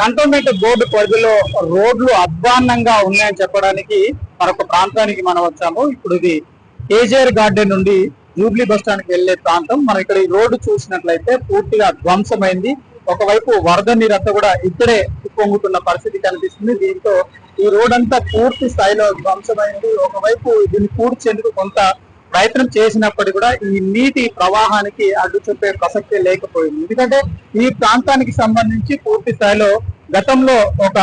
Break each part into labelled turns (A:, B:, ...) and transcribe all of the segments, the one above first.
A: Cantonment board పరిధిలో రోడ్లు అధ్వాన్నంగా ఉన్నాయని చెప్పడానికి మరొక ప్రాంతానికి మనం వచ్చాము. ఇప్పుడు ఇది కేజీఆర్ గార్డెన్ నుండి జూబ్లీ బస్ స్టాండ్ కి వెళ్లే ప్రాంతం. మనం ఇక్కడ ఈ రోడ్డు చూసినట్లయితే పూర్తిగా ధ్వంసమైంది. ఒకవైపు వరద నీరంతా కూడా ఇక్కడే పొంగుతున్న పరిస్థితి కనిపిస్తుంది. దీంతో ఈ రోడ్ అంతా పూర్తి స్థాయిలో ధ్వంసమైంది. ఒకవైపు దీన్ని పూడ్చేందుకు కొంత ప్రయత్నం చేసినప్పటికీ కూడా ఈ నీటి ప్రవాహానికి అడ్డు చెప్పే ప్రసక్తే లేకపోయింది. ఎందుకంటే ఈ ప్రాంతానికి సంబంధించి పూర్తి స్థాయిలో గతంలో ఒక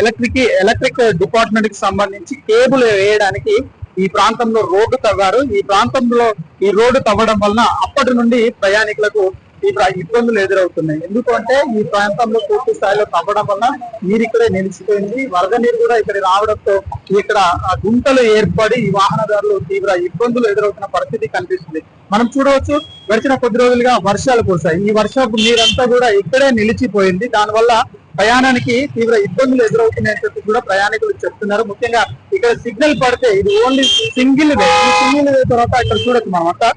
A: ఎలక్ట్రిక్ డిపార్ట్మెంట్ కి సంబంధించి కేబుల్ వేయడానికి ఈ ప్రాంతంలో రోడ్డు తవ్వారు. ఈ రోడ్డు తవ్వడం వలన అప్పటి నుండి ప్రయాణికులకు ఇబ్బందులు ఎదురవుతున్నాయి. ఎందుకంటే ఈ ప్రాంతంలో పూర్తి స్థాయిలో తవ్వడం వల్ల నీరు ఇక్కడే నిలిచిపోయింది. వరద నీరు కూడా ఇక్కడ రావడంతో ఇక్కడ గుంటలు ఏర్పడి ఈ వాహనదారులు తీవ్ర ఇబ్బందులు ఎదురవుతున్న పరిస్థితి కనిపిస్తుంది. మనం చూడవచ్చు, గడిచిన కొద్ది రోజులుగా వర్షాలు కురిశాయి. ఈ వర్షపు నీరంతా కూడా ఇక్కడే నిలిచిపోయింది. దానివల్ల ప్రయాణానికి తీవ్ర ఇబ్బందులు ఎదురవుతున్నాయని చెప్పి కూడా ప్రయాణికులు చెప్తున్నారు. ముఖ్యంగా ఇక్కడ సిగ్నల్ పడితే ఇది ఓన్లీ సింగిల్ వే. ఈ సింగిల్ వే తర్వాత ఇక్కడ చూడొచ్చు మనం అంతా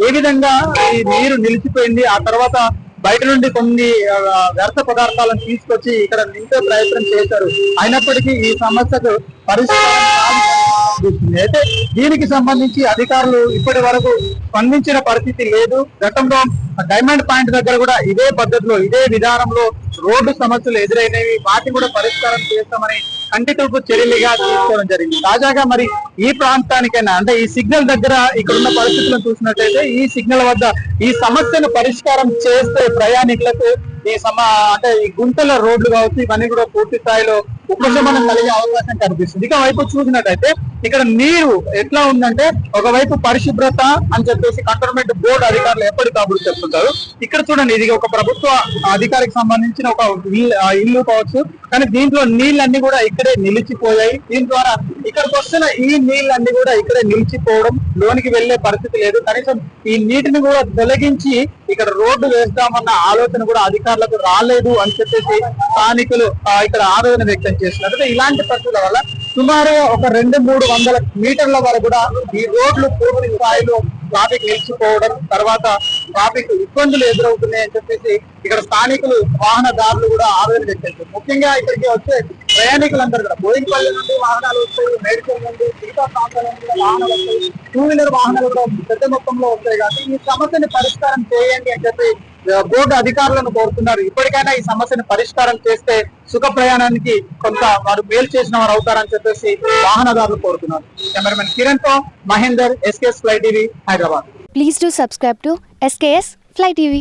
A: ఏ విధంగా ఈ నీరు నిలిచిపోయింది. ఆ తర్వాత బయట నుండి కొన్ని వ్యర్థ పదార్థాలను తీసుకొచ్చి ఇక్కడ నింపే ప్రయత్నం చేశారు. అయినప్పటికీ ఈ సమస్యకు పరిష్కారం అయితే దీనికి సంబంధించి అధికారులు ఇప్పటి వరకు స్పందించిన పరిస్థితి లేదు. గతంలో డైమండ్ పాయింట్ దగ్గర కూడా ఇదే పద్ధతిలో ఇదే విధానంలో రోడ్డు సమస్యలు ఎదురైనవి. వాటిని కూడా పరిష్కారం చేస్తామని కంటితుపు చర్యలుగా తీసుకోవడం జరిగింది. తాజాగా మరి ఈ ప్రాంతానికైనా అంటే ఈ సిగ్నల్ దగ్గర ఇక్కడ ఉన్న పరిస్థితులను చూసినట్లయితే ఈ సిగ్నల్ వద్ద ఈ సమస్యను పరిష్కారం చేస్తే ప్రయాణికులకు అంటే ఈ గుంటల రోడ్లు కావచ్చు ఇవన్నీ కూడా పూర్తి స్థాయిలో ఉపశమనం కలిగే అవకాశం కనిపిస్తుంది. ఇక వైపు చూసినట్టయితే ఇక్కడ నీరు ఎట్లా ఉందంటే ఒకవైపు పరిశుభ్రత అని చెప్పేసి కంటోన్మెంట్ బోర్డు అధికారులు ఎప్పటికప్పుడు చెప్తుంటారు. ఇక్కడ చూడండి, ఇది ఒక ప్రభుత్వ అధికారికి సంబంధించిన ఒక ఇల్లు కావచ్చు, కానీ దీంట్లో నీళ్ళన్నీ కూడా ఇక్కడే నిలిచిపోయాయి. దీని ద్వారా ఇక్కడికి వస్తున్న ఈ నీళ్ళన్నీ కూడా ఇక్కడే నిలిచిపోవడం, లోనికి వెళ్లే పరిస్థితి లేదు. కనీసం ఈ నీటిని కూడా తొలగించి ఇక్కడ రోడ్డు వేస్తామన్న ఆలోచన కూడా అధికారులకు రాలేదు అని చెప్పేసి స్థానికులు ఇక్కడ ఆవేదన వ్యక్తం చేస్తున్నారు. ఇలాంటి పరిస్థితుల వల్ల సుమారు ఒక 200-300 మీటర్ల వరకు కూడా ఈ రోడ్లు పూర్తి స్థాయిలో ట్రాఫిక్ నిలిచిపోవడం, తర్వాత ట్రాఫిక్ ఇబ్బందులు ఎదురవుతున్నాయని చెప్పేసి ఇక్కడ స్థానికులు వాహనదారులు కూడా ఆవేదన వ్యక్తం చేస్తారు. ముఖ్యంగా ఇక్కడికి వచ్చే ప్రయాణికులందరూ కూడా బోయినపల్లి నుండి వాహనాలు వస్తాయి, మేడ్చల్ నుండి మిగతా ప్రాంతాల నుండి వాహనాలు వస్తాయి, 2-వీలర్ వాహనాలు కూడా పెద్ద మొత్తంలో వస్తాయి. కాబట్టి ఈ సమస్యని పరిష్కారం చేయండి అని చెప్పి బోర్డు అధికారులను కోరుతున్నారు. ఇప్పటికైనా ఈ సమస్యను పరిష్కారం చేస్తే సుఖ ప్రయాణానికి కొంత వారు మేలు చేసిన వారు అవుతారని చెప్పేసి వాహనదారులు కోరుతున్నారు. కెమెరామెన్ కిరణ్ తో Mahender, SKS Fly TV, Hyderabad.
B: Please do subscribe to SKS Fly TV.